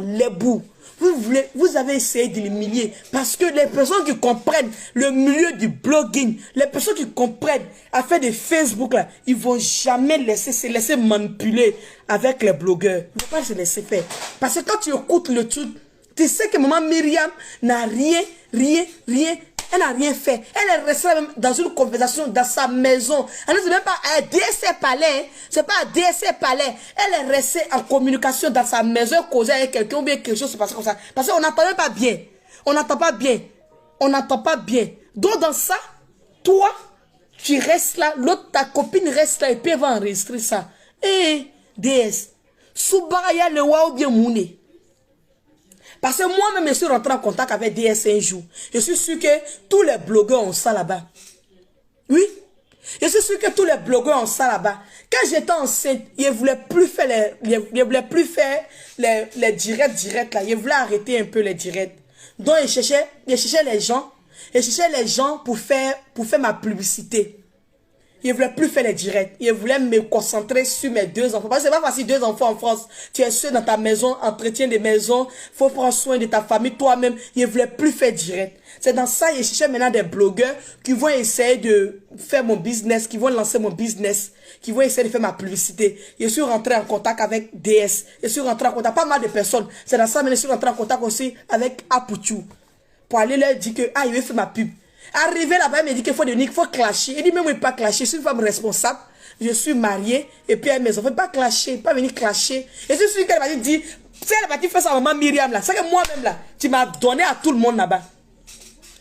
les bouts. Vous avez essayé de l'humilier parce que les personnes qui comprennent le milieu du blogging, les personnes qui comprennent à faire des Facebook là, ils vont jamais se laisser manipuler avec les blogueurs. Ils vont pas se laisser faire. Parce que quand tu écoutes le truc, tu sais que maman Myriam n'a rien, elle n'a rien fait. Elle est restée même dans une conversation dans sa maison. Elle n'est même pas à DSC Palais. C'est pas à DSC Palais. Elle est restée en communication dans sa maison, causée avec quelqu'un ou bien quelque chose se passe comme ça. Parce qu'on n'entend même pas bien. On n'entend pas bien. On n'entend pas bien. Donc dans ça, toi, tu restes là. L'autre, ta copine reste là et puis elle va enregistrer ça. Et DS. Soubaya le wa ou bien mouné. Parce que moi-même, je suis rentré en contact avec DS un jour. Je suis sûr que tous les blogueurs ont ça là-bas. Oui. Je suis sûr que tous les blogueurs ont ça là-bas. Quand j'étais enceinte, ils ne voulaient plus faire les directs là. Ils voulaient arrêter un peu les directs. Donc, ils cherchaient les gens. Ils cherchaient les gens pour faire ma publicité. Je ne voulais plus faire les directs. Je voulais me concentrer sur mes 2 enfants. Parce que c'est pas facile, 2 enfants en France. Tu es seul dans ta maison, entretien des maisons. Il faut prendre soin de ta famille, toi-même. Je ne voulais plus faire direct. C'est dans ça que je cherchais maintenant des blogueurs qui vont essayer de faire mon business, qui vont lancer mon business, qui vont essayer de faire ma publicité. Je suis rentré en contact avec DS. Je suis rentré en contact, pas mal de personnes. C'est dans ça que je suis rentré en contact aussi avec Apuchu. Pour aller leur dire que, il veut faire ma pub. Arrivé là-bas, il me dit qu'il faut devenir, il faut clasher. Il dit, même, il ne peut pas clasher. Je suis une femme responsable. Je suis mariée. Et puis, elle mes enfants, il ne faut pas clasher, pas venir clasher. Et je suis qu'elle m'a dit, si elle m'a dit, fais ça à maman Myriam là. C'est que moi-même là, tu m'as donné à tout le monde là-bas.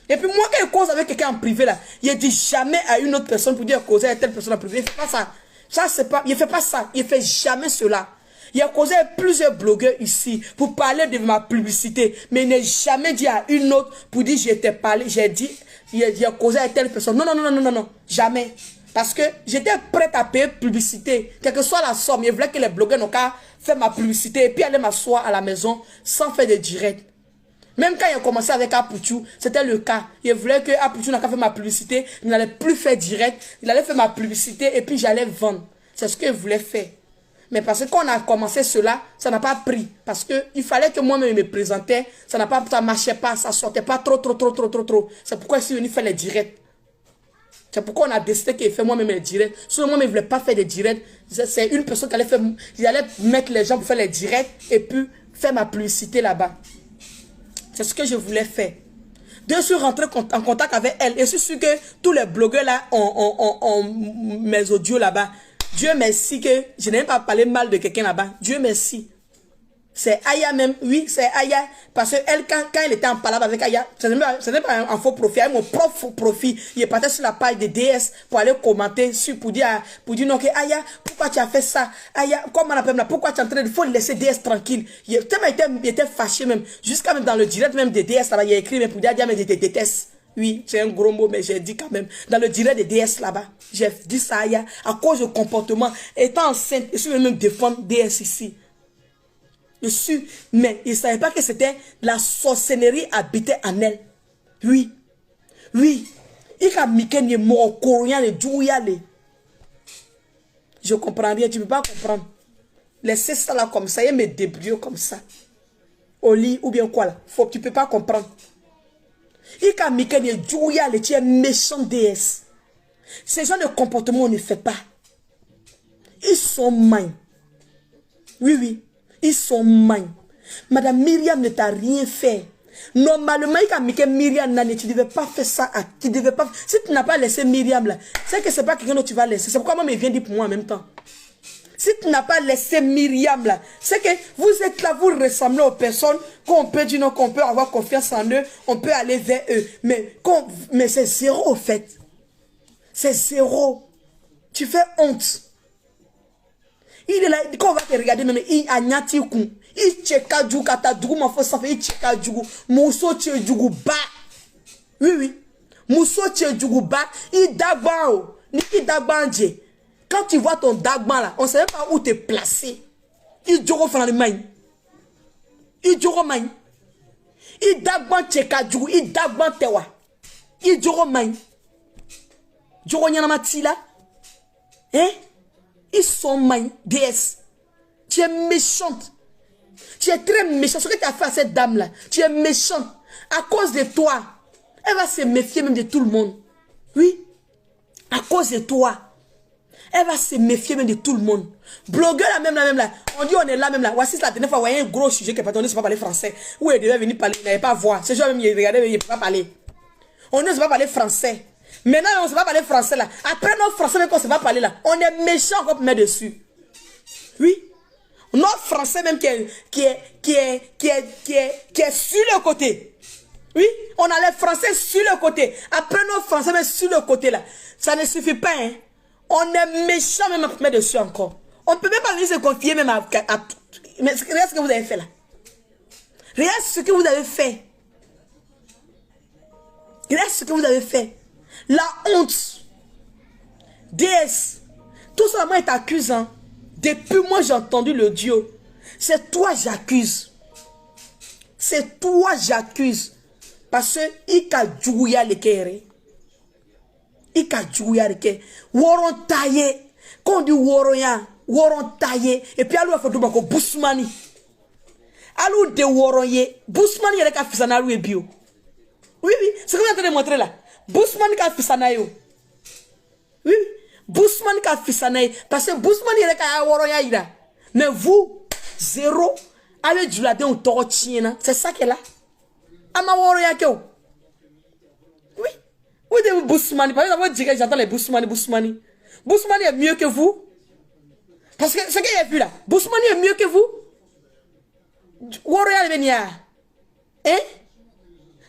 Et puis, moi, quand je cause avec quelqu'un en privé là, je ne dis jamais à une autre personne pour dire causer à telle personne en privé. Il ne fait pas ça. Ça, c'est pas, il ne fait pas ça. Il ne fait jamais cela. Il a causé avec plusieurs blogueurs ici pour parler de ma publicité. Mais il n'a jamais dit à une autre pour dire, je t'ai parlé, j'ai dit, il a causé avec telle personne. Non, jamais. Parce que j'étais prête à payer publicité. Quelle que soit la somme, je voulais que les blogueurs n'ont qu'à faire ma publicité et puis aller m'asseoir à la maison sans faire de direct. Même quand il a commencé avec Apuchu, c'était le cas. Il voulait que Apuchu n'a qu'à faire ma publicité, il n'allait plus faire direct, il allait faire ma publicité et puis j'allais vendre. C'est ce qu'il voulait faire. Mais parce qu'on a commencé cela, ça n'a pas pris. Parce qu'il fallait que moi-même me présentais, ça ne marchait pas, ça sortait pas trop. C'est pourquoi je suis venu faire les directs. C'est pourquoi on a décidé qu'il fait moi-même les directs. Sinon, moi-même, je ne voulais pas faire des directs. C'est une personne qui allait faire, j'allais mettre les gens pour faire les directs et puis faire ma publicité là-bas. C'est ce que je voulais faire. Donc, je suis rentré en contact avec elle. Et je suis sûr que tous les blogueurs là ont mes audios là-bas. Dieu merci que je n'ai pas parlé mal de quelqu'un là-bas. Dieu merci. C'est Aya même. Oui, c'est Aya. Parce que elle, quand elle était en palabre avec Aya, ce n'est pas un faux profil. Elle, mon propre profil. Il est parti sur la page de DS pour aller commenter pour dire non, que Aya, pourquoi tu as fait ça? Aya, comment on appelle là? Pourquoi tu es en train de... Il faut laisser DS tranquille. Il était fâché même. Jusqu'à même dans le direct même de DS là-bas, il a écrit même pour dire, mais je te déteste. Oui, c'est un gros mot, mais j'ai dit quand même. Dans le direct de DS là-bas, j'ai dit ça à cause du comportement. Étant enceinte, je suis même défendre DS ici. Mais il ne savait pas que c'était la sorcellerie habitait en elle. Oui. Il a mis qu'un mot coréen et djouyale. Je comprends rien, tu ne peux pas comprendre. Laissez ça là comme ça, il me débrouille comme ça. Au lit ou bien quoi là. Tu ne peux pas comprendre. Il a mis qu'un djouyale, tu es méchant DS. Ces gens de comportement, on ne fait pas. Ils sont mains. Oui. Ils sont mains. Madame Myriam ne t'a rien fait. Normalement, il a mis que Myriam n'a tu ne devais pas faire ça. Tu devais pas. Si tu n'as pas laissé Myriam là, c'est que ce n'est pas quelqu'un que tu vas laisser. C'est pourquoi moi, il vient dire pour moi en même temps. Si tu n'as pas laissé Myriam là, c'est que vous êtes là, vous ressemblez aux personnes qu'on peut dire non, qu'on peut avoir confiance en eux, on peut aller vers eux. Mais c'est zéro au fait. C'est zéro. Tu fais honte. Il est là, quand on va te regarder, même, il a nyati kou. Il tcheka djou, kata djou, ma fo sa fait, il tcheka djou. Mousso tche djou ba. Oui. Mousso tche djou ba. Il dagban, il dagban dje. Quand tu vois ton dagban là, on ne sait même pas où te placer. Il djoro fan le main. Il djoro main. Il dagban tcheka djou, il dagban tewa. Il djoro main. Djoro nyanama ti là. Hein? Ils sont mains, DS. Tu es méchante. Tu es très méchant. Ce que tu as fait à cette dame-là, tu es méchant. À cause de toi, elle va se méfier même de tout le monde. Oui. À cause de toi. Elle va se méfier même de tout le monde. Blogueur là, même là. On dit on est là, même là. Voici la dernière fois, vous voyez un gros sujet qui est parti. On ne sait pas parler français. Où il devait venir parler, il n'avait pas voix. Ce jour même, il regardait, il ne peut pas parler. On ne sait pas parler français. Maintenant, on ne sait pas parler français là. Après notre français, même qu'on ne sait pas parler là. On est méchant quand on met dessus. Oui. Notre français même qui est sur le côté. Oui. On a les français sur le côté. Après notre français même sur le côté là. Ça ne suffit pas, hein. On est méchant même à mettre dessus encore. On ne peut même pas se confier même à mais regarde ce que vous avez fait là. Regarde ce que vous avez fait. Regarde ce que vous avez fait. La honte. DS. Tout ça, moi, est accusant. Depuis moi, j'ai entendu le Dieu. C'est toi, j'accuse. C'est toi, j'accuse. Parce que il a joué le kéré. Il a joué le kéré. Woron taillé. Quand on dit woron taillé. Et puis, alors, il faut dire que Bousmani. Alors, de woron yé. Bousmani, il y a des gens qui bio. Oui, oui. C'est ce que vous êtes en train de montrer là. Bousmani qui a fait ça. Oui, Bousmani qui a fait ça. Parce que Bousmani, il y a des gens qui woron yé. Mais vous, zéro. Allez, du la au toro tien. C'est ça qu'elle a. Ama woron yé. Oui. Vous dites Bousmani. Par exemple, j'entends les Bousmani. Bousmani est mieux que vous. Parce que ce qu'il y a vu là, Bousmani est mieux que vous. Woron yé venir. Hein?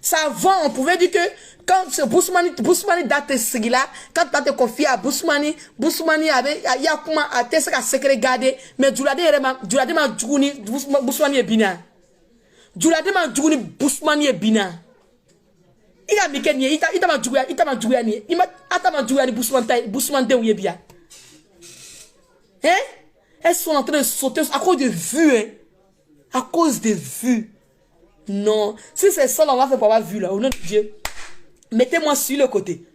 Ça va, on pouvait dire que quand ce Bousmani date ce là, quand tu as te confié à Bousmani avait, il y a comment à te secret garder, mais Djoulade ma djouni, Bousmani est bina. Djoulade ma djouni, Bousmani est bina. Il a mis qu'il y a, il t'a ma djouni, il m'a djouni, Bousmani de ouye bien. Hein? Elles sont en train de sauter à cause de vues, hein? À cause de vues. Non, si c'est ça, on va faire pour avoir vu là, au nom de Dieu. Mettez-moi sur le côté.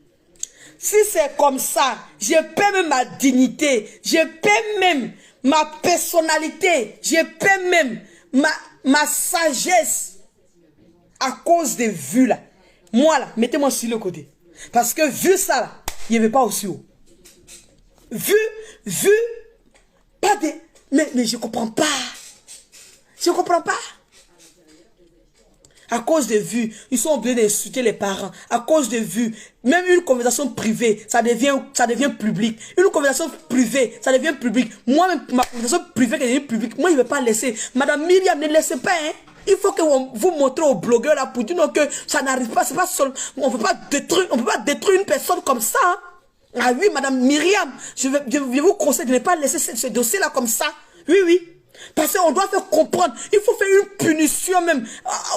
Si c'est comme ça, je perds même ma dignité, je perds même ma personnalité, je perds même ma sagesse à cause des vues là. Moi là, mettez-moi sur le côté. Parce que vu ça là, il n'y avait pas aussi haut. Vu, pas de... Mais je ne comprends pas. Je ne comprends pas. À cause de vues, ils sont obligés d'insulter les parents. À cause de vues, même une conversation privée, ça devient public. Une conversation privée, ça devient public. Moi-même, ma conversation privée qui devient publique, moi, je ne vais pas laisser. Madame Myriam, ne laissez pas, hein. Il faut que vous montrez aux blogueurs là pour dire non, que ça n'arrive pas. C'est pas seul. On ne peut pas détruire une personne comme ça. Hein. Ah oui, Madame Myriam, je vais vous conseiller de ne pas laisser ce dossier là comme ça. Oui, oui. Parce qu'on doit faire comprendre, il faut faire une punition même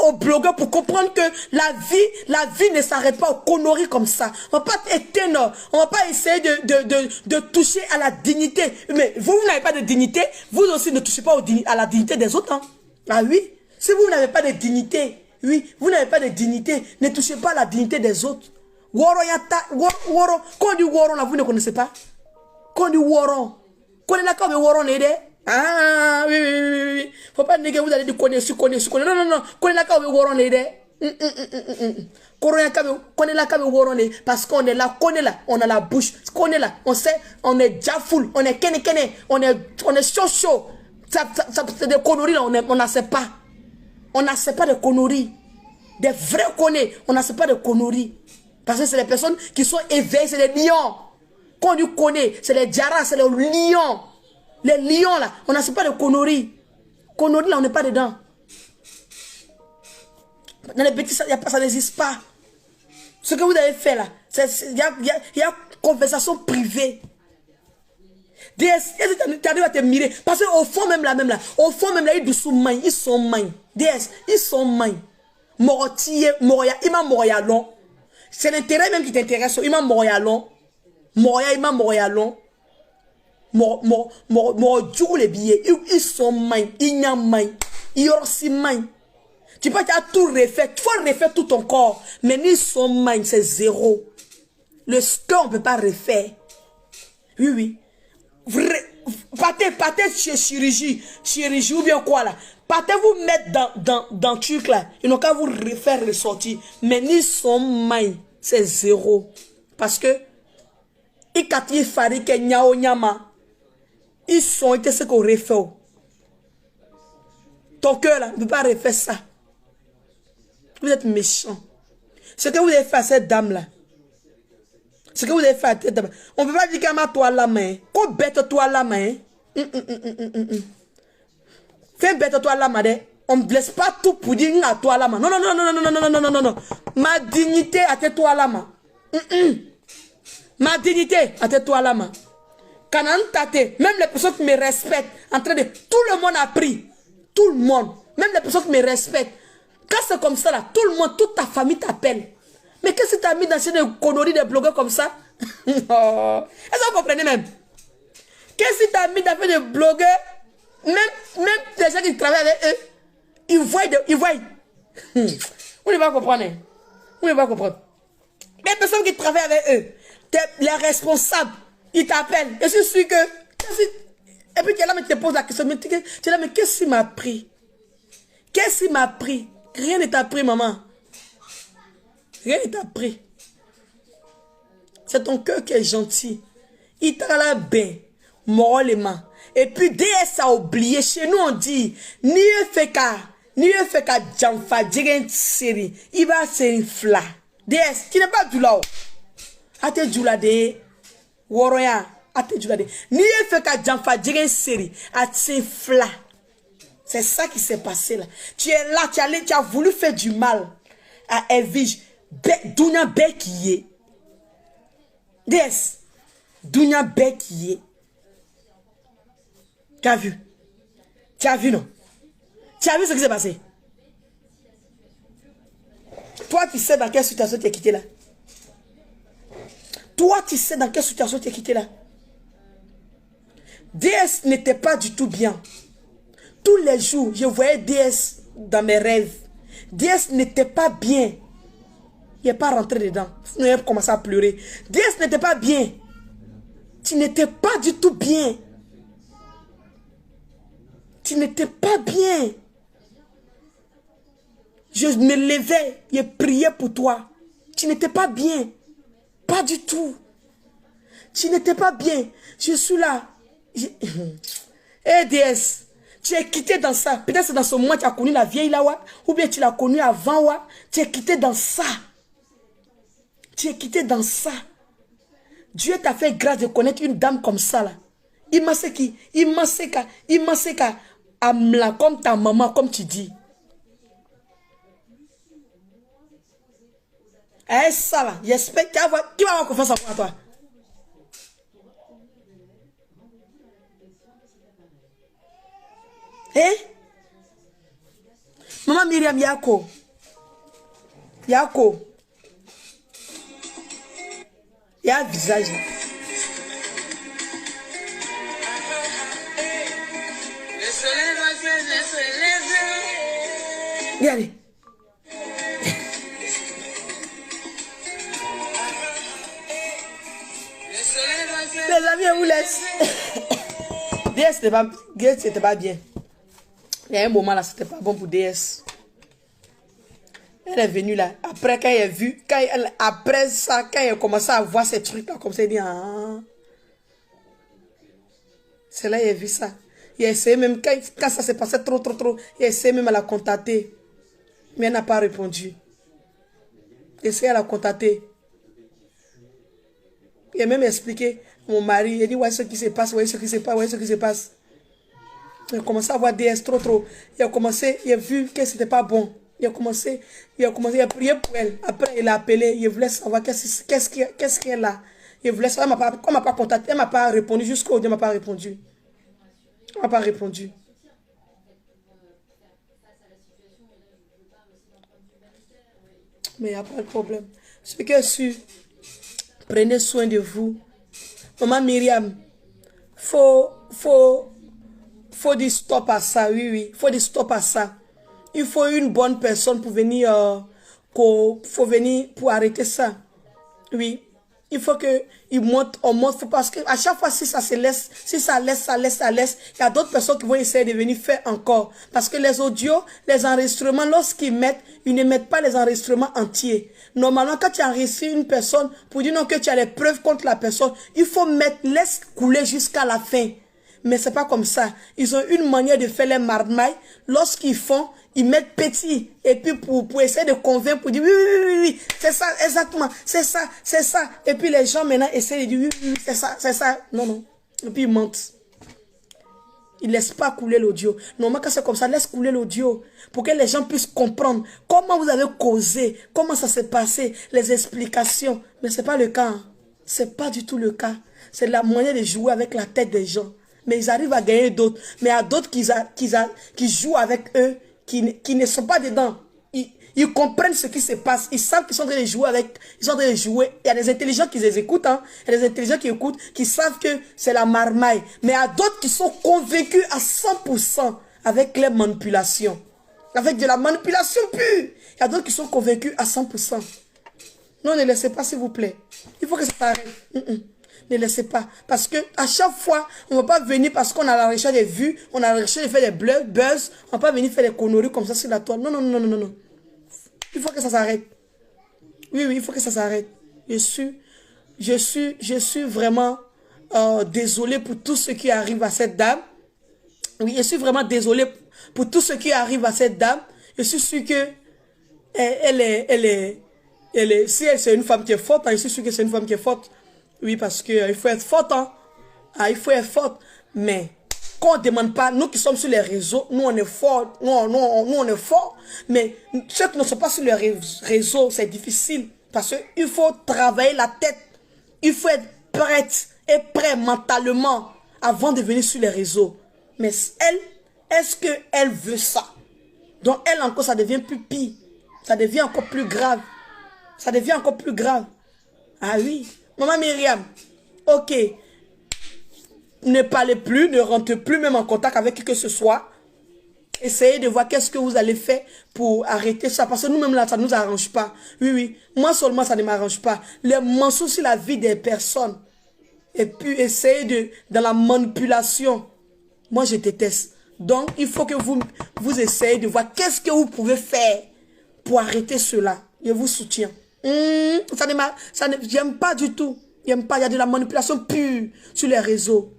aux blogueurs pour comprendre que la vie ne s'arrête pas aux conneries comme ça. On va pas éteindre, on va pas essayer de toucher à la dignité. Mais vous n'avez pas de dignité, vous aussi ne touchez pas à la dignité des autres. Hein. Ah oui, si vous n'avez pas de dignité, oui, vous n'avez pas de dignité, ne touchez pas à la dignité des autres. Woro yata, woro, quand on dit woro là, vous ne connaissez pas? Quand on dit woro, connaissez comme woro n'est pas? Ah, oui. Faut pas néger, vous allez dire connaître. Non. Connaît la cabe woron est. Connaît la cabe woron est. Parce qu'on est là, on a la bouche. Connaît là, on sait, on est déjà full, on est kene, on est chaud. C'est des conneries là, on n'en sait pas. On n'en sait pas de conneries. Des vrais connaît, on n'en sait pas de conneries. Parce que c'est les personnes qui sont éveillées, c'est les lions. Quand on dit connaît, c'est les djaras, c'est les lions. Les lions là, on n'a pas de conneries. Conneries là, on n'est pas dedans. Dans les petits, ça n'existe pas. Ce que vous avez fait là, il y a conversation privée. Tu arrives à te mirer. Parce qu'au fond même là, ils sont mains. DS, ils sont mains. Morotier, Moria, Ima Morialon. C'est l'intérêt même qui t'intéresse. Ima Morialon. Morialon. Les billets, ils sont mains, ils n'ont main, ils ont aussi main. Tu peux tout refaire, tu faut refaire tout ton corps, mais ils sont mains, c'est zéro. Le score, on ne peut pas refaire. Oui. Partez chez chirurgie ou bien quoi là. Partez vous mettre dans le truc là. Ils n'ont qu'à vous faire ressortir. Mais ni son main, c'est zéro. Parce que, ils kati fari ke nyao nyama. Ils sont été ce qu'on refait. Ton cœur là, ne peut pas refaire ça. Vous êtes méchant. Ce que vous avez fait à cette dame là. Ce que vous avez fait à cette dame. On ne peut pas dire qu'elle m'a toi la main. Qu'on bête toi la main. Fais bête toi la main. On ne blesse pas tout pour dire à toi la main. Non, non, non, non, non, non, non, non, non, non, non. Ma dignité à toi la main. Ma dignité à toi la main. Kanan tate, même les personnes qui me respectent, en train de... Tout le monde a pris. Tout le monde. Même les personnes qui me respectent. Quand c'est comme ça là, tout le monde, toute ta famille t'appelle. Mais qu'est-ce que tu as mis dans ces conneries de blogueurs comme ça? Est-ce que vous comprenez même? Qu'est-ce que tu as mis dans ces blogueurs? Même les gens qui travaillent avec eux, ils voient. Vous ne pas comprendre. Vous ne pas comprendre. Les personnes qui travaillent avec eux, les responsables, ils t'appellent. Et je suis sûr que... Et puis tu es là, mais tu te poses la question. Tu es là, mais qu'est-ce qui m'a pris? Qu'est-ce qui m'a pris? Rien ne t'a pris, maman. Rien ne t'a pris. C'est ton cœur qui est gentil. Il t'a là bien, moralement. Et puis DS a oublié. Chez nous on dit, ni fait qu'à Jamfa Djigen série. Il va se fla. DS, tu n'es pas du là. Ate du là de Woroya. Ate du là de. Ni fait qu'à Jamfa Djigen série. Ate se fla. C'est ça qui s'est passé là. Tu es là, tu as voulu faire du mal à Elvige. Dounia Bekiye. DS. Dounia Bekiye. Tu as vu? Tu as vu, non? Tu as vu ce qui s'est passé? Toi, tu sais dans quelle situation tu es quitté là? Toi, tu sais dans quelle situation tu es quitté là? DS n'était pas du tout bien. Tous les jours, je voyais DS dans mes rêves. DS n'était pas bien. Il n'est pas rentré dedans. Il a commencé à pleurer. DS n'était pas bien. Tu n'étais pas du tout bien. Tu n'étais pas bien. Je me levais et priais pour toi. Tu n'étais pas bien. Pas du tout. Tu n'étais pas bien. Je suis là. Eh DS. Tu es quitté dans ça. Peut-être c'est dans ce moment que tu as connu la vieille là, ou bien tu l'as connue avant. Tu es quitté dans ça. Tu es quitté dans ça. Dieu t'a fait grâce de connaître une dame comme ça là. Il m'a sait comme ta maman, comme tu dis. Eh ça là, j'espère qui va avoir confiance en toi. Eh? Maman Myriam Yako. Yako. Il y a un visage. Regardez. Les amis, on vous laisse. DS c'était pas bien. Il y a un moment là, c'était pas bon pour DS. Elle est venue là. Après, quand elle a vu, après ça, quand elle a commencé à voir ces trucs là, comme ça, elle dit, ah. C'est là qu'elle a vu ça. Il a essayé même, quand ça s'est passé trop, il a essayé même à la contacter. Mais elle n'a pas répondu. Il a essayé à la contacter. Il a même expliqué, mon mari, il a dit, ouais, ce qui se passe, ouais, ce qui se passe, ouais, ce qui se passe. Il a commencé à voir DS trop. Il a commencé, il a vu que c'était pas bon. Il a commencé à prier pour elle. Après, il a appelé, il voulait savoir qu'est-ce qu'elle a. Il voulait savoir, elle m'a pas contacté, elle m'a pas répondu, jusqu'au jour, elle m'a pas répondu. Elle m'a pas répondu. Mais il n'y a pas de problème. Ce que je suis, prenez soin de vous. Maman Myriam, faut dire stop à ça, oui. Faut dire stop à ça. Il faut une bonne personne pour venir, pour arrêter ça. Oui. Il faut qu'il monte, on monte, parce que à chaque fois, si ça se laisse, si ça laisse, il y a d'autres personnes qui vont essayer de venir faire encore. Parce que les audios, les enregistrements, lorsqu'ils mettent, ils ne mettent pas les enregistrements entiers. Normalement, quand tu enregistres une personne, pour dire non que tu as les preuves contre la personne, il faut mettre, laisse couler jusqu'à la fin. Mais c'est pas comme ça. Ils ont une manière de faire les marmailles. Lorsqu'ils font, ils mettent petit. Et puis pour essayer de convaincre, pour dire oui, c'est ça, exactement, c'est ça. Et puis les gens maintenant essaient de dire oui, c'est ça. Non. Et puis ils mentent. Ils ne laissent pas couler l'audio. Normalement, quand c'est comme ça, laisse couler l'audio. Pour que les gens puissent comprendre comment vous avez causé, comment ça s'est passé, les explications. Mais ce n'est pas le cas. C'est pas du tout le cas. C'est la moyen de jouer avec la tête des gens. Mais ils arrivent à gagner d'autres. Mais il y a d'autres qui jouent avec eux, qui ne sont pas dedans. Ils comprennent ce qui se passe. Ils savent qu'ils sont en train de jouer avec. Ils sont en train de jouer. Il y a des intelligents qui les écoutent. Hein. Il y a des intelligents qui écoutent, qui savent que c'est la marmaille. Mais il y a d'autres qui sont convaincus à 100% avec les manipulations. Avec de la manipulation pure. Il y a d'autres qui sont convaincus à 100%. Non, ne laissez pas, s'il vous plaît. Il faut que ça s'arrête. Ne laissez pas. Parce que à chaque fois, on ne va pas venir parce qu'on a la recherche des vues, on a la recherche de faire des buzz, on ne va pas venir faire des conneries comme ça sur la toile. Non. Il faut que ça s'arrête. Oui, il faut que ça s'arrête. Je suis vraiment désolé pour tout ce qui arrive à cette dame. Oui, je suis vraiment désolé pour tout ce qui arrive à cette dame. Je suis sûr que si c'est une femme qui est forte, hein, je suis sûr que c'est une femme qui est forte. Oui, parce qu'il faut être forte. Hein. Il faut être forte. Mais qu'on ne demande pas, nous qui sommes sur les réseaux, nous on est forts. Nous on est forts. Mais ceux qui ne sont pas sur les réseaux, c'est difficile. Parce qu'il faut travailler la tête. Il faut être prête et prêt mentalement avant de venir sur les réseaux. Mais elle, est-ce qu'elle veut ça? Donc elle encore, ça devient plus pire. Ça devient encore plus grave. Ça devient encore plus grave. Ah oui. Maman Myriam, ok. Ne parlez plus, ne rentrez plus même en contact avec qui que ce soit. Essayez de voir qu'est-ce que vous allez faire pour arrêter ça. Parce que nous-mêmes là, ça ne nous arrange pas. Oui. Moi seulement, ça ne m'arrange pas. Les mensonges sur la vie des personnes. Et puis essayez dans la manipulation. Moi, je déteste. Donc, il faut que vous essayez de voir qu'est-ce que vous pouvez faire pour arrêter cela. Je vous soutiens. J'aime pas du tout. J'aime pas. Il y a de la manipulation pure sur les réseaux.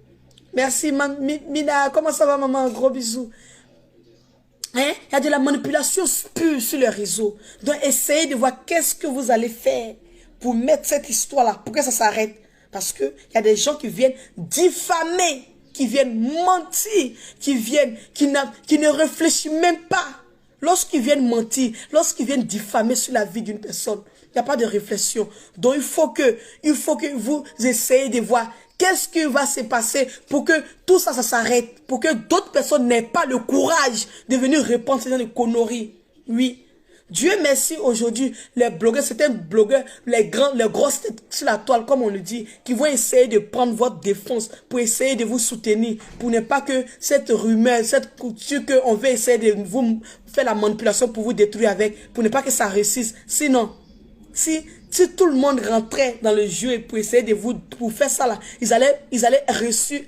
Merci, Mina. Comment ça va, maman? Gros bisous. Hein? Il y a de la manipulation pure sur les réseaux. Donc, essayez de voir qu'est-ce que vous allez faire pour mettre cette histoire-là, pour que ça s'arrête. Parce qu'il y a des gens qui viennent diffamer, qui viennent mentir, qui ne réfléchissent même pas. Lorsqu'ils viennent mentir, lorsqu'ils viennent diffamer sur la vie d'une personne, il n'y a pas de réflexion. Donc, il faut que vous essayez de voir qu'est-ce qui va se passer pour que tout ça s'arrête. Pour que d'autres personnes n'aient pas le courage de venir répondre à des conneries. Oui. Dieu merci aujourd'hui, les blogueurs, certains blogueurs, les grosses têtes sur la toile, comme on le dit, qui vont essayer de prendre votre défense pour essayer de vous soutenir, pour ne pas que cette rumeur, cette couture qu'on veut essayer de vous faire la manipulation pour vous détruire avec, pour ne pas que ça réussisse. Sinon, si tout le monde rentrait dans le jeu pour essayer de pour faire ça là, ils allaient réussir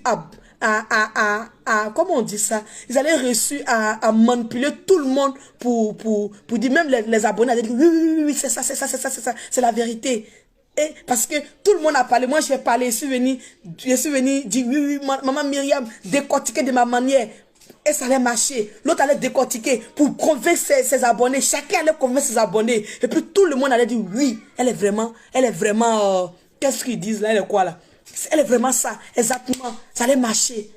comment on dit ça? Ils allaient réussir à manipuler tout le monde pour dire, même les abonnés allaient dire, oui, c'est ça, c'est la vérité. Et parce que tout le monde a parlé, moi j'ai parlé, je suis venu dire, oui, maman Myriam, décortiquer de ma manière. Et ça allait marcher. L'autre allait décortiquer pour convaincre ses abonnés. Chacun allait convaincre ses abonnés. Et puis tout le monde allait dire, oui, elle est vraiment, qu'est-ce qu'ils disent là, elle est quoi là? Elle est vraiment ça, exactement. Ça allait marcher.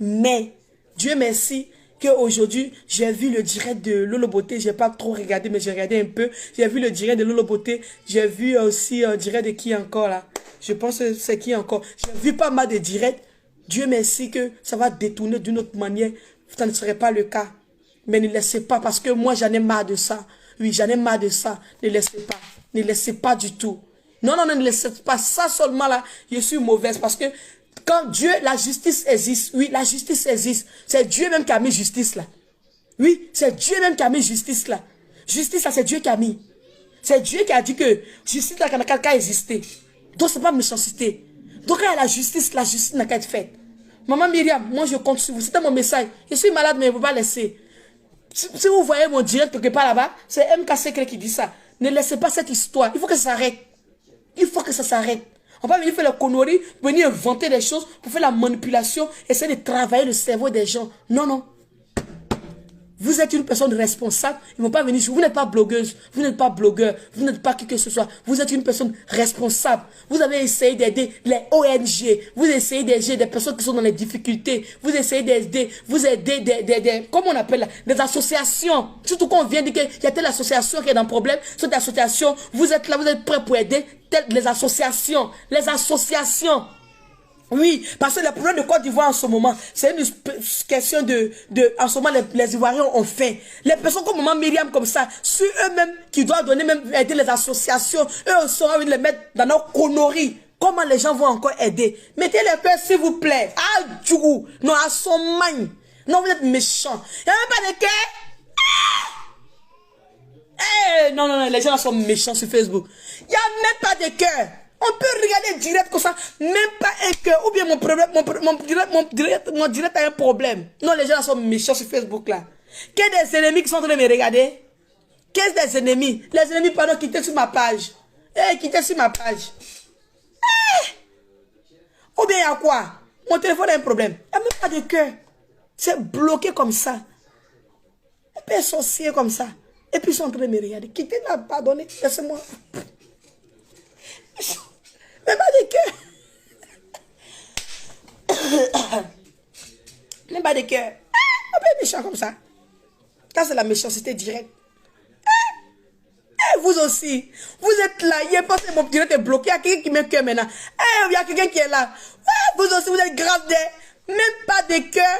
Mais, Dieu merci, qu'aujourd'hui, j'ai vu le direct de Lolo Beauté. J'ai pas trop regardé, mais j'ai regardé un peu. J'ai vu le direct de Lolo Beauté. J'ai vu aussi un direct de qui encore là? Je pense que c'est qui encore? J'ai vu pas mal de directs. Dieu merci que ça va détourner d'une autre manière. Ça ne serait pas le cas. Mais ne laissez pas, parce que moi j'en ai marre de ça. Oui, j'en ai marre de ça. Ne laissez pas. Ne laissez pas du tout. Non, ne laissez pas ça seulement là. Je suis mauvaise parce que quand Dieu, la justice existe. Oui, la justice existe. C'est Dieu même qui a mis justice là. Oui, c'est Dieu même qui a mis justice là. Justice là, c'est Dieu qui a mis. C'est Dieu qui a dit que justice là, qu'à exister. Donc, c'est pas méchanceté. Donc, quand il y a la justice n'a qu'à être faite. Maman Myriam, moi je compte sur vous. C'était mon message. Je suis malade, mais je ne peux pas laisser. Si vous voyez mon direct quelque part là-bas, c'est MK Secret qui dit ça. Ne laissez pas cette histoire. Il faut que ça s'arrête. Il faut que ça s'arrête. On va venir faire la connerie, venir inventer des choses pour faire la manipulation, essayer de travailler le cerveau des gens. Non, non. Vous êtes une personne responsable. Ils ne vont pas venir. Vous n'êtes pas blogueuse. Vous n'êtes pas blogueur. Vous n'êtes pas qui que ce soit. Vous êtes une personne responsable. Vous avez essayé d'aider les ONG. Vous essayez d'aider des personnes qui sont dans les difficultés. Vous essayez d'aider. Vous aidez comment on appelle là, des associations. Surtout quand on vient dire qu'il y a telle association qui est dans un problème. Cette association, vous êtes là, vous êtes prêts pour aider les associations. Les associations. Oui, parce que le problème de Côte d'Ivoire en ce moment, c'est une question en ce moment, les Ivoiriens ont faim. Les personnes comme maman Myriam comme ça, sur eux-mêmes, qui doivent donner même aider les associations, eux seront envie de les mettre dans nos conneries. Comment les gens vont encore aider? Mettez les cœurs s'il vous plaît. Ah, Djougou. Non, à son main. Non, vous êtes méchants. Il n'y a même pas de cœur. Ah! Non, non, non, les gens sont méchants sur Facebook. Il n'y a même pas de cœur. On peut regarder direct comme ça, même pas un cœur, ou bien mon direct a un problème. Non, les gens sont méchants sur Facebook là. Quels des ennemis qui sont en train de me regarder? Quels des ennemis? Les ennemis, pardon, quittez sur ma page. Quittez sur ma page. Ou bien il y a quoi? Mon téléphone a un problème. Il n'y a même pas de cœur. C'est bloqué comme ça. Un peu sorcier comme ça. Et puis ils sont en train de me regarder. Quittez, pardonnez, laissez-moi. Mais pas de cœur. Même pas de cœur. Un peu méchant comme ça. Ça, c'est la méchanceté directe. Vous aussi. Vous êtes là. Il n'y a pas mon direct est bloqué. Il y a quelqu'un qui met cœur maintenant. Il y a quelqu'un qui est là. Vous aussi, vous êtes grave. Même pas de cœur.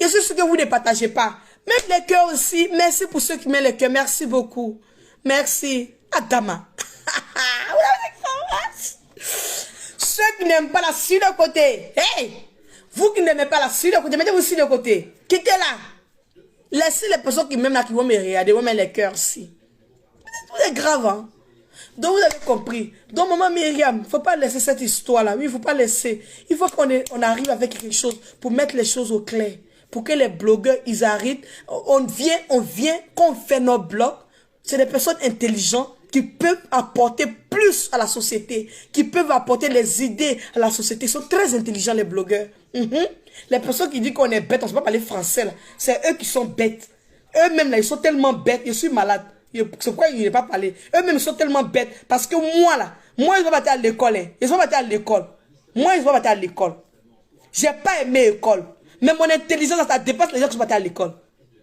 Je suis sûr que vous ne partagez pas. Même les cœurs aussi. Merci pour ceux qui mettent les cœurs. Merci beaucoup. Merci. Adama. Ceux qui n'aiment pas la sur le côté. Hey! Vous qui n'aimez pas la sur le côté, mettez-vous sur le côté. Quittez là. Laissez les personnes qui m'aiment là, qui vont me regarder, vont mettre les cœurs aussi. C'est grave, hein? Donc vous avez compris. Donc maman Myriam, il ne faut pas laisser cette histoire-là. Oui, il ne faut pas laisser. Il faut qu'on arrive avec quelque chose pour mettre les choses au clair. Pour que les blogueurs, ils arrivent. On vient, quand on fait nos blogs, c'est des personnes intelligentes qui peuvent apporter plus à la société, qui peuvent apporter les idées à la société. Ils sont très intelligents, les blogueurs. Les personnes qui disent qu'on est bête, on ne sait pas parler français, là. C'est eux qui sont bêtes. Eux-mêmes, là, ils sont tellement bêtes. Je suis malade. C'est pourquoi il n'est pas parlé. Eux-mêmes, ils sont tellement bêtes. Parce que moi, là, moi, ils vont partir à l'école. Hein. Ils vont partir à l'école. Moi, ils vont partir à l'école. Je n'ai pas aimé l'école. Mais mon intelligence, ça dépasse les gens qui sont partis à l'école.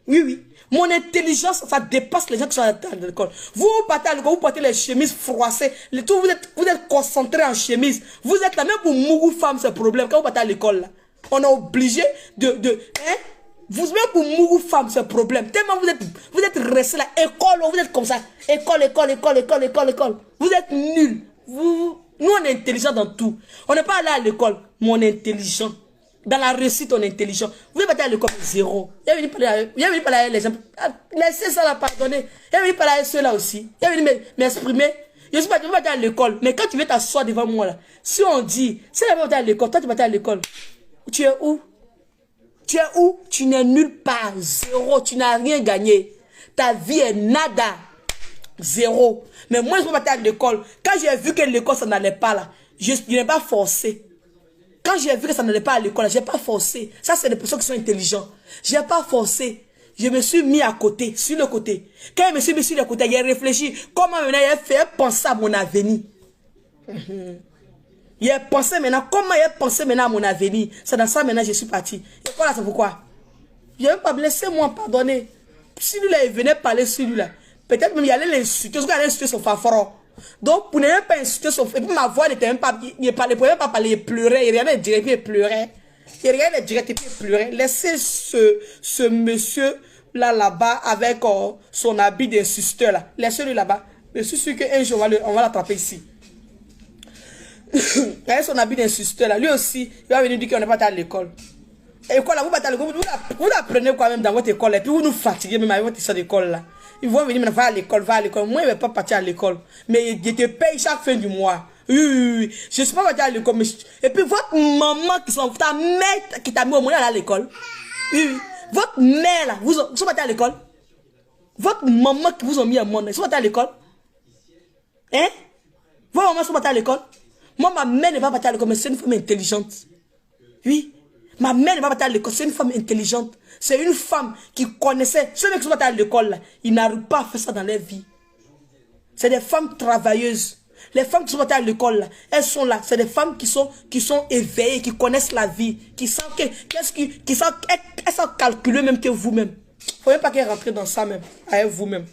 Oui, oui. Mon intelligence, ça dépasse les gens qui sont à l'école. Vous partez à l'école, vous portez les chemises froissées. Vous êtes concentrés en chemise. Vous êtes là, même pour Mougou femme, c'est problème. Quand vous partez à l'école, là, on est obligé vous même pour Mougou femme, c'est problème. Tellement vous êtes restés là, école, vous êtes comme ça. École. Vous êtes nuls. Nous, on est intelligents dans tout. On n'est pas allé à l'école, mais on est intelligent. Dans la réussite, on est intelligent. Vous n'avez pas à l'école zéro. Il y a venu parler à les gens. Laissez ça là, pardonner. Il y a venu parler à ceux-là aussi. Il y a venu m'exprimer. Je suis pas à l'école. Mais quand tu veux t'asseoir devant moi là, si on dit, si elle va à l'école, toi tu vas à l'école. Tu es où? Tu es où? Tu n'es nulle part. Zéro. Tu n'as rien gagné. Ta vie est nada. Zéro. Mais moi, je ne peux pas aller à l'école. Quand j'ai vu que l'école, ça n'allait pas là, je n'ai pas forcé. Quand j'ai vu que ça n'allait pas à l'école, je n'ai pas forcé. Ça, c'est des personnes qui sont intelligentes. Je n'ai pas forcé. Je me suis mis à côté, sur le côté. Quand je me suis mis sur le côté, j'ai réfléchi. Comment maintenant j'ai fait penser à mon avenir. J'ai pensé maintenant, comment j'ai pensé maintenant à mon avenir. C'est dans ça maintenant je suis parti. Et voilà, c'est pourquoi. Je ne vais pas blesser moi, pardonner. Si lui là, il venait parler sur lui là, peut-être même il allait l'insulter, parce qu'il allait insulter son fanfaron. Donc, pour ne même pas insulter son frère, ma voix n'était même pas, il ne pouvait même pas parler, il pleurait, il regardait direct, puis il pleurait. Il regardait direct, et puis il pleurait. Laissez ce monsieur là-bas, avec son habit d'insusteur là. Laissez-le là-bas. Je suis sûr qu'un jour, on va l'attraper ici. Avec son habit d'insusteur là, lui aussi, il va venir dire qu'on n'est pas à l'école. Et quoi là, vous battez à l'école, vous l'apprenez quand même dans votre école, et puis vous nous fatiguez même avec votre histoire d'école là. Ils vont venir maintenant, va à l'école. Moi, je ne vais pas partir à l'école. Mais je te paye chaque fin du mois. Oui, oui, oui. Je ne suis pas partie à l'école. Et puis votre maman ta mère qui t'a mis au monde à l'école. Oui, oui. Votre mère là, vous êtes partis à l'école. Votre maman qui vous a mis au monde, ils sont partis à l'école. Hein? Vos mamans sont partis à l'école. Moi, ma mère n'est pas partie à l'école, mais c'est une femme intelligente. Oui. Ma mère n'est pas partie à l'école, c'est une femme intelligente. C'est une femme qui connaissait. Ceux qui sont partis à l'école, ils n'arrivent pas à faire ça dans leur vie. C'est des femmes travailleuses. Les femmes qui sont parties à l'école, elles sont là. C'est des femmes qui sont éveillées, qui connaissent la vie, qui savent elles savent calculer même que vous-même. Il ne faut même pas qu'elles rentrent dans ça même, avec vous-même.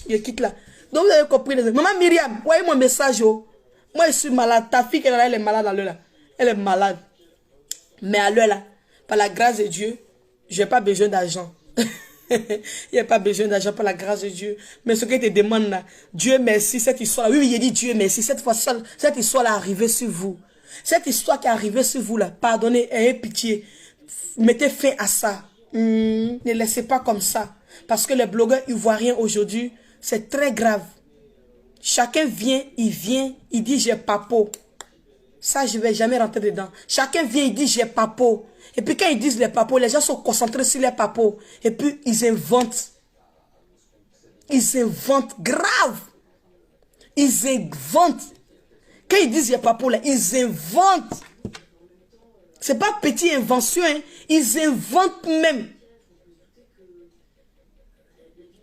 Je quitte là. Donc vous avez compris. Maman Myriam, voyez mon message. Oh. Moi je suis malade. Ta fille, elle est malade à l'heure là. Elle est malade. Mais à l'heure là, par la grâce de Dieu, je n'ai pas besoin d'argent. Il n'y a pas besoin d'argent par la grâce de Dieu. Mais ce que te demande là, Dieu merci, cette histoire-là. Oui, il dit Dieu merci. Cette histoire-là est arrivée sur vous. Cette histoire qui est arrivée sur vous là, pardonnez, ayez pitié. Mettez fin à ça. Ne laissez pas comme ça. Parce que les blogueurs ivoiriens aujourd'hui, c'est très grave. Chacun vient, il dit j'ai pas peau. Ça, je ne vais jamais rentrer dedans. Chacun vient, il dit j'ai pas peau. Et puis quand ils disent les papos, les gens sont concentrés sur les papos. Et puis ils inventent. Ils inventent grave. Ils inventent. Quand ils disent les papos, là, ils inventent. C'est pas petite invention. Hein. Ils inventent même.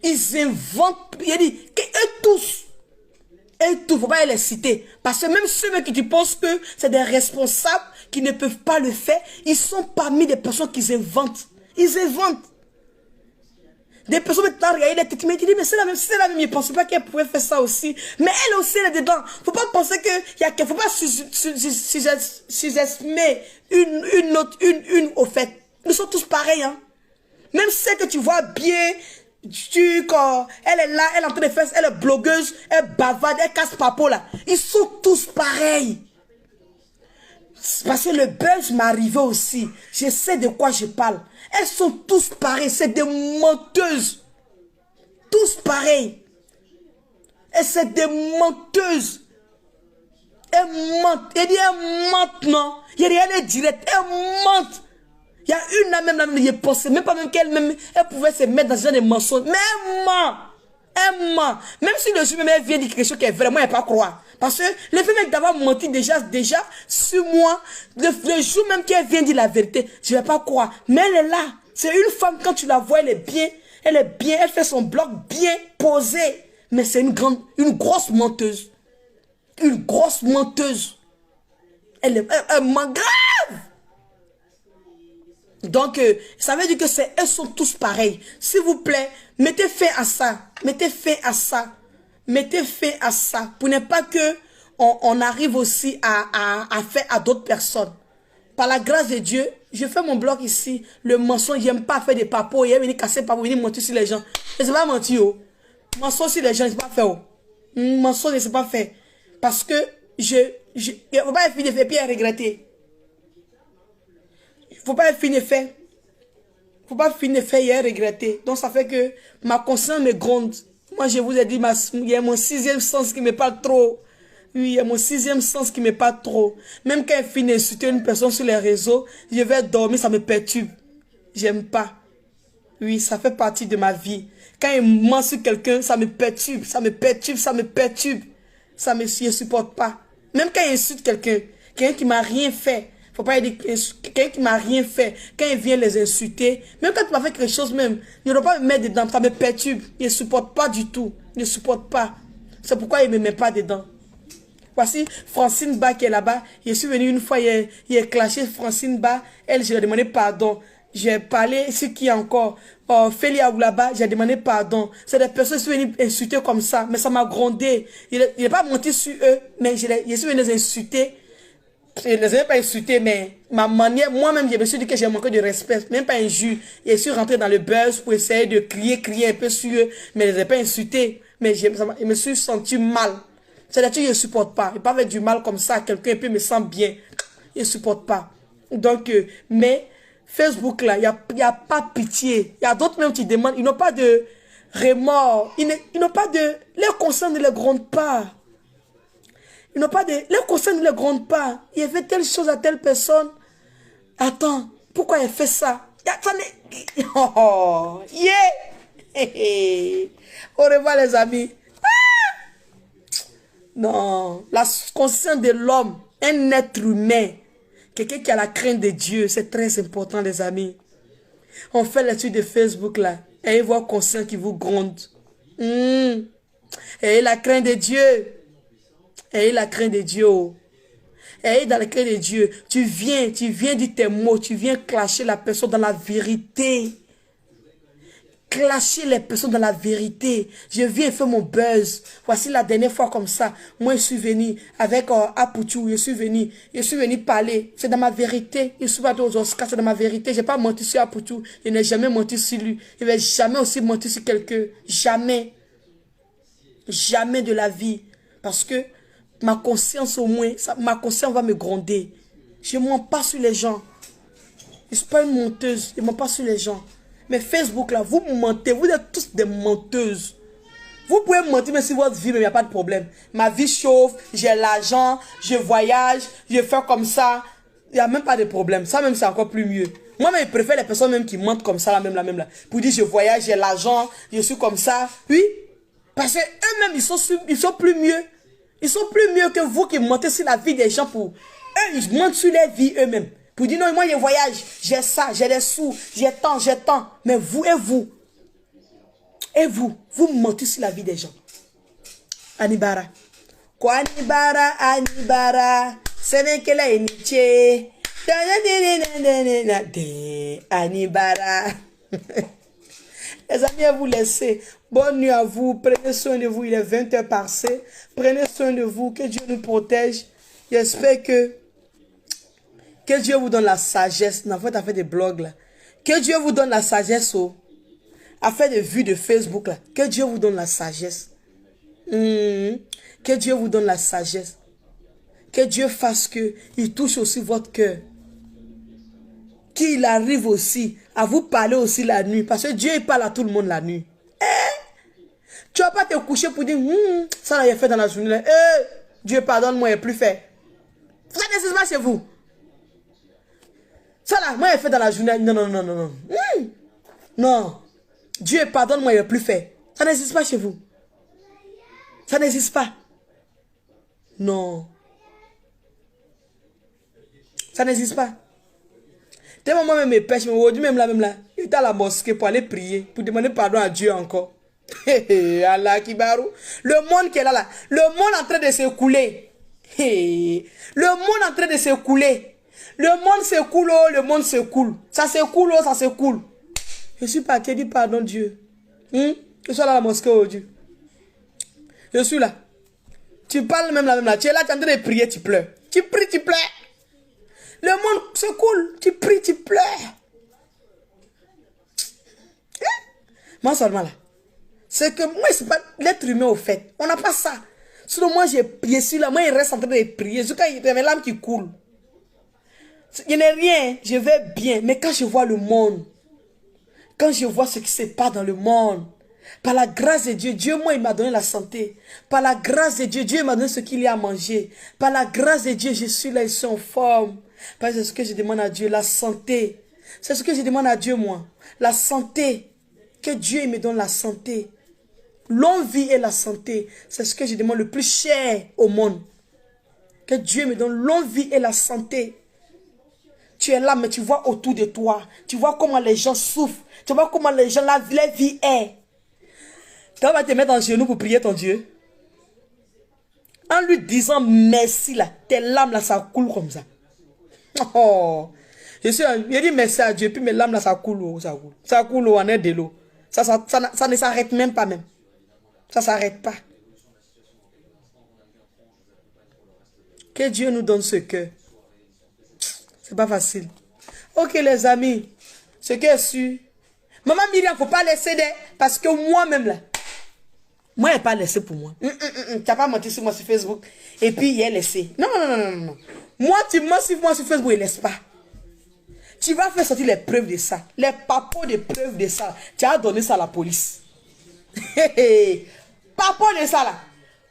Ils inventent. Il dit eux tous. Et tout, faut pas les citer. Parce que même ceux qui pensent que c'est des responsables qui ne peuvent pas le faire, ils sont parmi des personnes qui inventent. Ils inventent. Des personnes maintenant regardent les têtes, mais ils disent, mais c'est la même, ils ne pensaient pas qu'elle pouvait faire ça aussi. Mais elle aussi, elle est dedans. Faut pas penser que, faut pas sous-estimer une au fait. Nous sommes tous pareils, hein. Même celle que tu vois bien, quand elle est là, elle est en train de faire, elle est blogueuse, elle bavarde, elle casse papo là. Ils sont tous pareils. Parce que le buzz m'est arrivé aussi. Je sais de quoi je parle. Elles sont tous pareilles. C'est des menteuses. Tous pareils. Et c'est des menteuses. Elles mentent. Elle dit elles mentent, non. Il y a rien de direct. Elles mentent. Il y a une là même, je pensais même pas même qu'elle elle pouvait se mettre dans ce genre de mensonge. Mais elle ment. Elle ment. Même si le jour même elle vient dire quelque chose qui est vrai, moi je ne vais pas croire. Parce que le fait même d'avoir menti déjà sur moi, le jour même qu'elle vient dire la vérité, je ne vais pas croire. Mais elle est là. C'est une femme, quand tu la vois, elle est bien, elle fait son blog bien posé. Mais c'est une grosse menteuse. Une grosse menteuse. Elle ment grave. Donc, ça veut dire que elles sont tous pareils. S'il vous plaît, mettez fin à ça. Mettez fin à ça. Mettez fin à ça. Pour ne pas que on arrive aussi à faire à d'autres personnes. Par la grâce de Dieu, je fais mon blog ici. Le mensonge, j'aime pas faire des papos. Il venir casser papos, venir mentir sur les gens. Je ne sais pas mentir. Oh. Mensonge sur les gens, je ne sais pas faire. Oh. Mensonge, je ne sais pas faire. Parce que il ne faut pas finir de faire puis regretter. Faut pas finir fait. Faut pas finir fait et regretter. Donc ça fait que ma conscience me gronde. Moi je vous ai dit, il y a mon sixième sens qui me parle trop. Oui, il y a mon sixième sens qui me parle trop. Même quand elle finit d'insulter une personne sur les réseaux, je vais dormir, ça me perturbe. J'aime pas. Oui, ça fait partie de ma vie. Quand elle ment sur quelqu'un, ça me perturbe, ça me perturbe, ça me perturbe. Je supporte pas. Même quand elle insulte quelqu'un qui m'a rien fait. Faut pas dire quelqu'un qui m'a rien fait. Quand il vient les insulter, même quand tu m'as fait quelque chose même, il ne doit pas me mettre dedans. Ça me perturbe. Il ne supporte pas du tout. Il ne supporte pas. C'est pourquoi il ne me met pas dedans. Voici Francine Ba qui est là-bas. Je suis venu une fois, il a clashé Francine Ba. Elle, je lui ai demandé pardon. J'ai parlé, ce qui est encore, Félia là-bas, j'ai demandé pardon. C'est des personnes qui sont venues insulter comme ça. Mais ça m'a grondé. Il n'est pas monté sur eux, mais je suis venu les insulter. Je ne les ai pas insultés, mais ma manière, moi-même, je me suis dit que j'ai manqué de respect, même pas injure. Je suis rentré dans le buzz pour essayer de crier un peu sur eux, mais je ne les ai pas insultés. Mais je me suis senti mal. C'est-à-dire que je ne supporte pas. Je ne pas faire du mal comme ça à quelqu'un et puis me sent bien. Je ne supporte pas. Donc, mais Facebook, là, il n'y a pas pitié. Il y a d'autres même qui demandent, ils n'ont pas de remords. Ils n'ont pas de... Leur conscience ne les gronde pas. Ils n'ont pas de... Les conseils ne les grondent pas. Il a fait telle chose à telle personne. Attends, pourquoi il fait ça? Oh, yeah! Au revoir les amis. Non, la conscience de l'homme, un être humain, quelqu'un qui a la crainte de Dieu, c'est très important les amis. On fait l'étude de Facebook là, et voit conscient qui vous gronde. Et la crainte de Dieu. Et la crainte de Dieu. Et dans la crainte de Dieu, tu viens dire tes mots, tu viens clasher la personne dans la vérité. Clasher les personnes dans la vérité. Je viens faire mon buzz. Voici la dernière fois comme ça. Moi, je suis venu avec Apoutou. Je suis venu parler. C'est dans ma vérité. Je suis pas aux Oscars, c'est dans ma vérité. Je n'ai pas menti sur Apoutou. Je n'ai jamais menti sur lui. Je ne vais jamais aussi mentir sur quelqu'un. Jamais. Jamais de la vie. Parce que ma conscience au moins, ma conscience va me gronder. Je ne mens pas sur les gens. Je ne suis pas une menteuse. Je ne mens pas sur les gens. Mais Facebook là, vous mentez, vous êtes tous des menteuses. Vous pouvez mentir mais sur votre vie, mais il n'y a pas de problème. Ma vie chauffe, j'ai l'argent, je voyage, je fais comme ça. Il n'y a même pas de problème. Ça même c'est encore plus mieux. Moi-même, je préfère les personnes même qui mentent comme ça, la même là. Pour dire je voyage, j'ai l'argent, je suis comme ça. Oui, parce que eux-mêmes, ils sont plus mieux. Ils sont plus mieux que vous qui mentez sur la vie des gens pour... Eux, ils mentent sur leur vie eux-mêmes. Pour dire non, moi je voyage, j'ai ça, j'ai des sous, j'ai tant. Mais vous, vous mentez sur la vie des gens. Anibara. Quoi Anibara, c'est n'est que la iniché. Anibara. Les amis, à vous laisser. Bonne nuit à vous. Prenez soin de vous. Il est 20h passé. Prenez soin de vous. Que Dieu nous protège. J'espère que Dieu vous donne la sagesse. En fait, à faire des blogs là. Que Dieu vous donne la sagesse. À faire des vues de Facebook là. Que Dieu vous donne la sagesse. Que Dieu vous donne la sagesse. Que Dieu fasse que il touche aussi votre cœur. Qu'il arrive aussi à vous parler aussi la nuit. Parce que Dieu il parle à tout le monde la nuit. Tu vas pas te coucher pour dire ça là il a fait dans la journée. Dieu pardonne-moi, il n'est plus fait. Ça n'existe pas chez vous. Ça là, moi, il fait dans la journée. Non. Non. Dieu pardonne-moi, il n'est plus fait. Ça n'existe pas chez vous. Ça n'existe pas. Non. Ça n'existe pas. Tellement moi-même me pêche, mais aujourd'hui même là, il est à la mosquée pour aller prier, pour demander pardon à Dieu encore. Allah Kibarou. Le monde qui est là, le monde en train de s'écouler. Le monde en train de s'écouler. Le monde s'écoule, le monde s'écoule. Ça s'écoule, ça s'écoule. Je suis parti, dis pardon Dieu. Je suis là à la mosquée aujourd'hui. Je suis là. Tu parles même là. Tu es là, tu es en train de prier, tu pleures. Tu pries, tu pleures. Le monde s'écoule. Tu pries, tu pleures. Moi seulement là. C'est que moi, c'est pas l'être humain au fait. On n'a pas ça. Sinon, moi, je suis là. Moi, il reste en train de prier. Jusqu'à il y a mes larmes qui coulent. Il n'y a rien. Je vais bien. Mais quand je vois le monde, quand je vois ce qui se passe dans le monde, par la grâce de Dieu, Dieu, moi, il m'a donné la santé. Par la grâce de Dieu, Dieu m'a donné ce qu'il y a à manger. Par la grâce de Dieu, je suis là, je suis en forme. Parce que c'est ce que je demande à Dieu, la santé. C'est ce que je demande à Dieu, moi. La santé. Que Dieu me donne la santé. Longue vie et la santé, c'est ce que je demande le plus cher au monde. Que Dieu me donne longue vie et la santé. Tu es là, mais tu vois autour de toi. Tu vois comment les gens souffrent. Tu vois comment les gens, leur vie est. Tu vas te mettre en genoux pour prier ton Dieu. En lui disant merci, là, tes larmes, là, ça coule comme ça. Oh, je dis merci à Dieu, puis mes larmes, là, ça coule. Ça coule en air de l'eau. Ça ne s'arrête même pas même. Ça ne s'arrête pas. Que Dieu nous donne ce cœur. C'est pas facile. Ok les amis. Ce qui est sûr. Maman Myriam, il ne faut pas laisser des... Parce que moi-même là. Moi, elle n'a pas laissé pour moi. Tu n'as pas menti sur moi sur Facebook. Et puis, il a laissé. Non. Moi, tu mens sur moi sur Facebook, il ne laisse pas. Tu vas faire sortir les preuves de ça. Les papos de preuves de ça. Tu as donné ça à la police. Papo de ça là.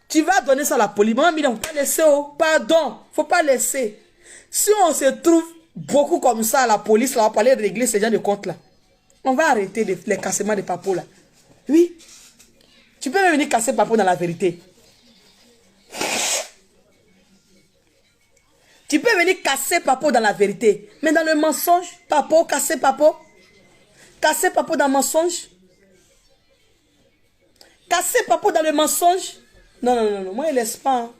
Tu vas donner ça à la police. Maman Myriam, faut pas laisser. Oh. Pardon, faut pas laisser. Si on se trouve beaucoup comme ça à la police, là, on va pas aller régler ces gens de compte là. On va arrêter les cassements de papo là. Oui. Tu peux même venir casser papo dans la vérité. Tu peux venir casser papo dans la vérité. Mais dans le mensonge, papo, casser papo. Casser papo dans le mensonge. Casser papo dans le mensonge. Non, non, non, non. Moi, je ne laisse pas. Hein.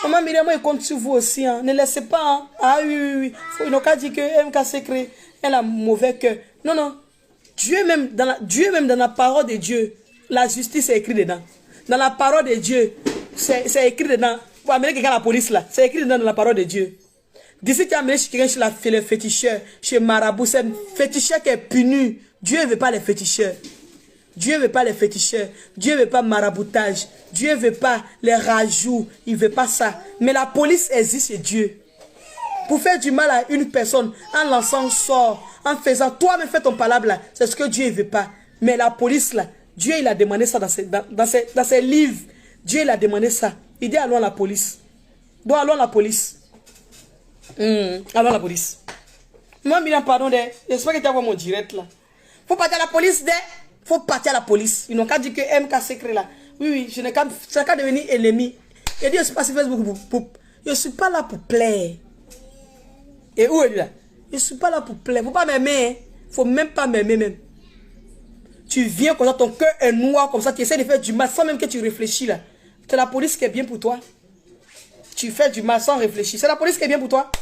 Maman Myriam, moi, je compte sur vous aussi. Hein. Ne laissez pas. Hein. Ah oui, oui, oui. Il n'a qu'à dire que MK Secret, elle a mauvais cœur. Non, non. Dieu même dans la parole de Dieu, la justice est écrite dedans. Dans la parole de Dieu, c'est écrit dedans. Pour amener quelqu'un à la police là, c'est écrit dedans dans la parole de Dieu. D'ici tu as amené quelqu'un chez le féticheur, chez Marabout, c'est un féticheur qui est puni. Dieu ne veut pas les féticheurs. Dieu ne veut pas les féticheurs. Dieu ne veut pas maraboutage. Dieu ne veut pas les rajouts. Il ne veut pas ça. Mais la police existe chez Dieu. Pour faire du mal à une personne, en lançant un sort, en faisant, toi-même fais ton palabre là, c'est ce que Dieu ne veut pas. Mais la police là, Dieu il a demandé ça dans ses livres. Dieu il a demandé ça. Il dit allons à la police. Donc allons à la police. Allons à la police. Moi, Myriam, pardon, j'espère que tu as vu mon direct là. Faut partir à la police, faut partir à la police. Ils n'ont qu'à dire que MK Secret là. Oui, oui, je n'ai qu'à devenir ennemi. Il dit, je suis pas sur Facebook je ne suis pas là pour plaire. Et où est-il là? Je ne suis pas là pour plaire. Faut pas m'aimer. Hein. Faut même pas m'aimer même. Tu viens comme ça, ton cœur est noir comme ça, tu essaies de faire du mal sans même que tu réfléchis là. C'est la police qui est bien pour toi. Tu fais du mal sans réfléchir. C'est la police qui est bien pour toi.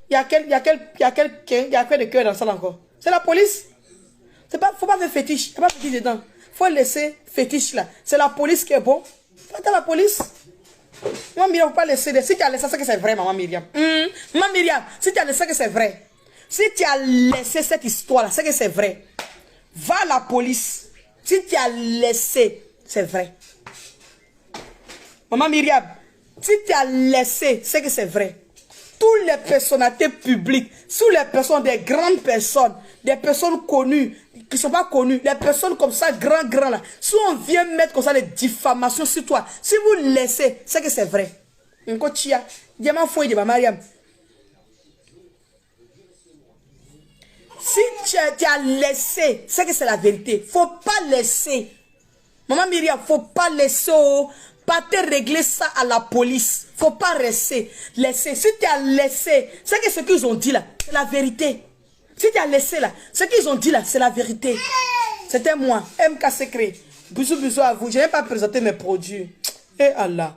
Il y a quel de cœur dans le salle encore? C'est la police. Faut pas faire fétiche. Il n'y a pas fétiche dedans. Faut laisser fétiche là. C'est la police qui est bon. Faut la police. Maman Myriam, faut pas laisser. Si tu as laissé ça que c'est vrai, maman Myriam. Maman Myriam, si tu as laissé que c'est vrai. Si tu as laissé cette histoire là, c'est que c'est vrai. Va à la police. Si tu as laissé, c'est vrai. Maman Myriam, si tu as laissé, c'est que c'est vrai. Toutes les personnalités publiques, sous les personnes, des grandes personnes, des personnes connues, qui ne sont pas connues, des personnes comme ça, grand là. Si on vient mettre comme ça des diffamations sur toi, si vous laissez, c'est que c'est vrai. Si tu as laissé, c'est que c'est la vérité. Faut pas laisser. Maman Myriam, faut pas laisser. Pas te régler ça à la police. Faut pas rester. Laisser. Si tu as laissé, c'est que ce qu'ils ont dit là, c'est la vérité. Si tu as laissé là, ce qu'ils ont dit là, c'est la vérité. C'était moi, MK Secret. Bisous, bisous à vous. Je n'ai pas présenté mes produits. Et Allah.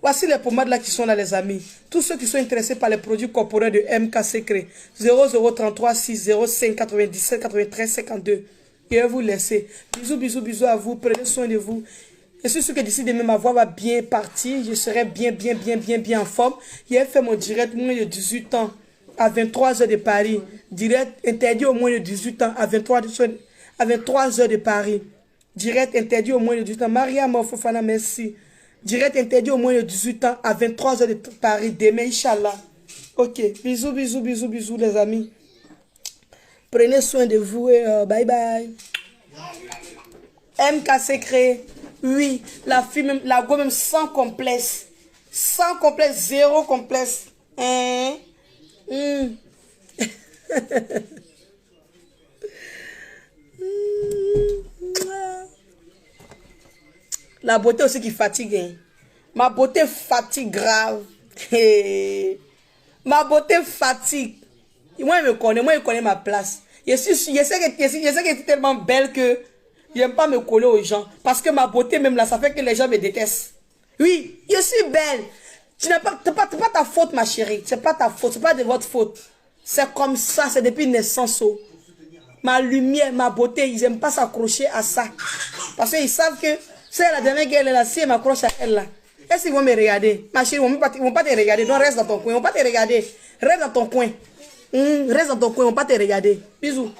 Voici les pommades là qui sont là, les amis. Tous ceux qui sont intéressés par les produits corporels de MK Secret. 0033 605 97 93 52. Et je vais vous laisser. Bisous, bisous, bisous à vous. Prenez soin de vous. Je suis sûr que d'ici demain, ma voix va bien partir. Je serai bien en forme. J'ai fait mon direct moins de 18 ans à 23 heures de Paris. Direct interdit au moins de 18 ans à 23 heures de Paris. Direct interdit au moins de 18 ans. Maria Mofofana, merci. Direct interdit au moins de 18 ans à 23 heures de Paris. Demain, Inch'Allah. Ok. Bisous, bisous, bisous, bisous, les amis. Prenez soin de vous et bye bye. MK Secret. Oui, la fille même, la go même sans complexe. Sans complexe, zéro complexe. La beauté aussi qui fatigue. Hein. Ma beauté fatigue grave. Ma beauté fatigue. Moi, je connais ma place. Je sais que es tellement belle que je n'aime pas me coller aux gens. Parce que ma beauté même là, ça fait que les gens me détestent. Oui, je suis belle. Ce n'est pas ta faute, ma chérie. C'est pas ta faute, c'est pas de votre faute. C'est comme ça, c'est depuis naissance. Oh. Ma lumière, ma beauté, ils n'aiment pas s'accrocher à ça. Parce qu'ils savent que c'est la dernière guerre là, si elle m'accroche à elle là, est-ce qu'ils vont me regarder? Ma chérie, ils ne vont pas te regarder. Donc reste dans ton coin, ils ne vont pas te regarder. Reste dans ton coin. Reste dans ton coin, ils ne vont pas te regarder. Bisous.